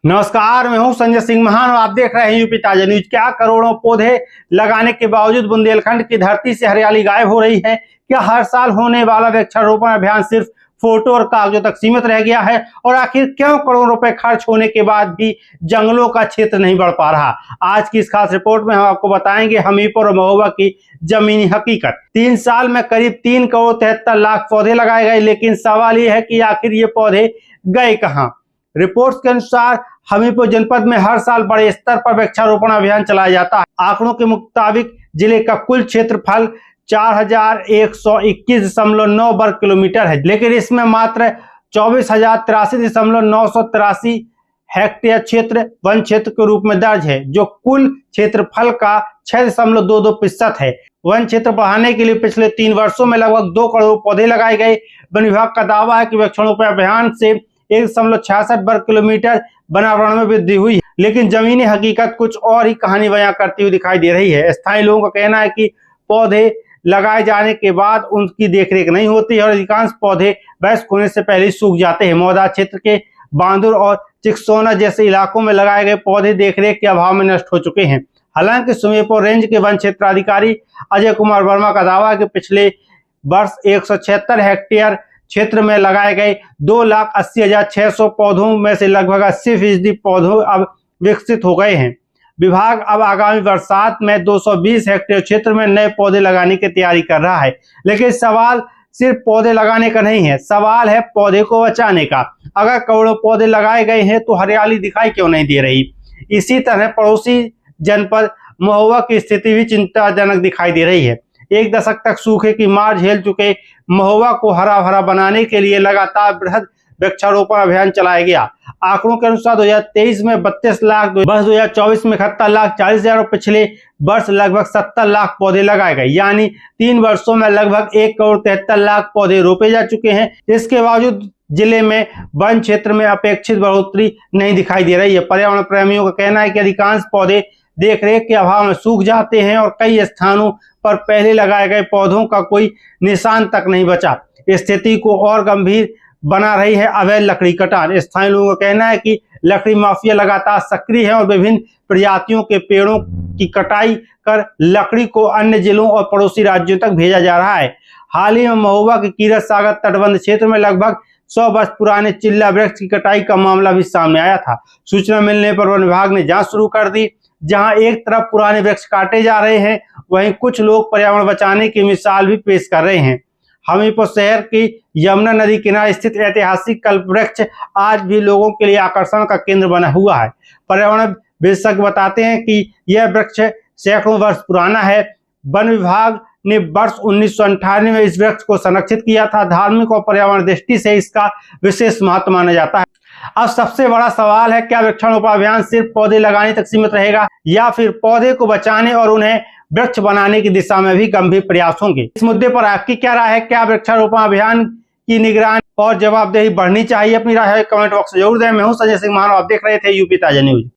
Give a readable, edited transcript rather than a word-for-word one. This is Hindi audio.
नमस्कार, मैं हूं संजय सिंह महान और आप देख रहे हैं यूपी ताजा न्यूज। क्या करोड़ों पौधे लगाने के बावजूद बुंदेलखंड की धरती से हरियाली गायब हो रही है? क्या हर साल होने वाला वृक्षारोपण अभियान सिर्फ फोटो और कागजों तक सीमित रह गया है? और आखिर क्यों करोड़ों रुपए खर्च होने के बाद भी जंगलों का क्षेत्र नहीं बढ़ पा रहा? आज की इस खास रिपोर्ट में हम आपको बताएंगे हमीरपुर और महोबा की जमीनी हकीकत। 3 साल में करीब 3 करोड़ 73 लाख पौधे लगाए गए, लेकिन सवाल यह है कि आखिर ये पौधे गए कहां? रिपोर्ट्स के अनुसार हमीरपुर जनपद में हर साल बड़े स्तर पर वृक्षारोपण अभियान चलाया जाता है। आंकड़ों के मुताबिक जिले का कुल क्षेत्रफल 4121.9 वर्ग किलोमीटर है, लेकिन इसमें मात्र 24,083.983 हेक्टेयर क्षेत्र वन क्षेत्र के रूप में दर्ज है, जो कुल क्षेत्रफल का 6.22% है। वन क्षेत्र बढ़ाने के लिए पिछले 3 वर्षों में लगभग 2 करोड़ पौधे लगाए गए। वन विभाग का दावा है कि वृक्षारोपण अभियान से 1.66 वर्ग किलोमीटर वनावरण में वृद्धि हुई है, लेकिन जमीनी हकीकत कुछ और ही कहानी बयां करती हुई दिखाई दे रही है। स्थानीय लोगों का कहना है कि पौधे लगाए जाने के बाद उनकी देखरेख नहीं होती है और अधिकांश पौधे वयस्क होने से पहले सूख जाते हैं। मौदा क्षेत्र के बांदुर और चिकसोना जैसे इलाकों में लगाए गए पौधे देखरेख के अभाव में नष्ट हो चुके हैं। हालांकि सुमेरपुर रेंज के वन क्षेत्राधिकारी अजय कुमार वर्मा का दावा है कि पिछले वर्ष 176 हेक्टेयर क्षेत्र में लगाए गए 2,80,600 पौधों में से लगभग 80% पौधों अब विकसित हो गए हैं। विभाग अब आगामी बरसात में 220 हेक्टेयर क्षेत्र में नए पौधे लगाने की तैयारी कर रहा है, लेकिन सवाल सिर्फ पौधे लगाने का नहीं है, सवाल है पौधे को बचाने का। अगर करोड़ों पौधे लगाए गए हैं तो हरियाली दिखाई क्यों नहीं दे रही? इसी तरह पड़ोसी जनपद महोबा की स्थिति भी चिंताजनक दिखाई दे रही है। 1 दशक तक सूखे की मार झेल चुके महोबा को हरा भरा बनाने के लिए लगातार बृहद वृक्षारोपण अभियान चलाया गया। आंकड़ों के अनुसार 2023 में 32 लाख, वर्ष 2024 में 71,40,000 और पिछले वर्ष लगभग 70 लाख पौधे लगाए गए, यानी 3 वर्षों में लगभग 1 करोड़ 73 लाख पौधे रोपे जा चुके हैं। इसके बावजूद जिले में वन क्षेत्र में अपेक्षित बढ़ोतरी नहीं दिखाई दे रही है। पर्यावरण प्रेमियों का कहना है कि अधिकांश पौधे देखरेख के अभाव में सूख जाते हैं और कई स्थानों पर पहले लगाए गए पौधों का कोई निशान तक नहीं बचा। स्थिति को और गंभीर बना रही है अवैध लकड़ी कटान। स्थानीय लोगों का कहना है कि लकड़ी माफिया लगातार सक्रिय है और विभिन्न प्रजातियों के पेड़ों की कटाई कर लकड़ी को अन्य जिलों और पड़ोसी राज्यों तक भेजा जा रहा है। हाल ही में महोबा के कीरत सागर तटबंध क्षेत्र में लगभग 100 वर्ष पुराने चिल्ला वृक्ष की कटाई का मामला भी सामने आया था। सूचना मिलने पर वन विभाग ने जांच शुरू कर दी। जहां एक तरफ पुराने वृक्ष काटे जा रहे हैं, वहीं कुछ लोग पर्यावरण बचाने की मिसाल भी पेश कर रहे हैं। हमीरपुर शहर की यमुना नदी किनारे स्थित ऐतिहासिक कल्प वृक्ष आज भी लोगों के लिए आकर्षण का केंद्र बना हुआ है। पर्यावरण विशेषज्ञ बताते हैं कि यह वृक्ष सैकड़ों वर्ष पुराना है। वन विभाग ने वर्ष 1998 में इस वृक्ष को संरक्षित किया था। धार्मिक और पर्यावरण दृष्टि से इसका विशेष महत्व माना जाता है। अब सबसे बड़ा सवाल है, क्या वृक्षारोपण अभियान सिर्फ पौधे लगाने तक सीमित रहेगा या फिर पौधे को बचाने और उन्हें वृक्ष बनाने की दिशा में भी गंभीर प्रयास होंगे? इस मुद्दे पर आपकी क्या राय है? क्या वृक्षारोपण अभियान की निगरानी और जवाबदेही बढ़नी चाहिए? अपनी राय कमेंट बॉक्स में जरूर दें। मैं हूं संजय सिंह महान, आप देख रहे थे यूपी ताजा न्यूज।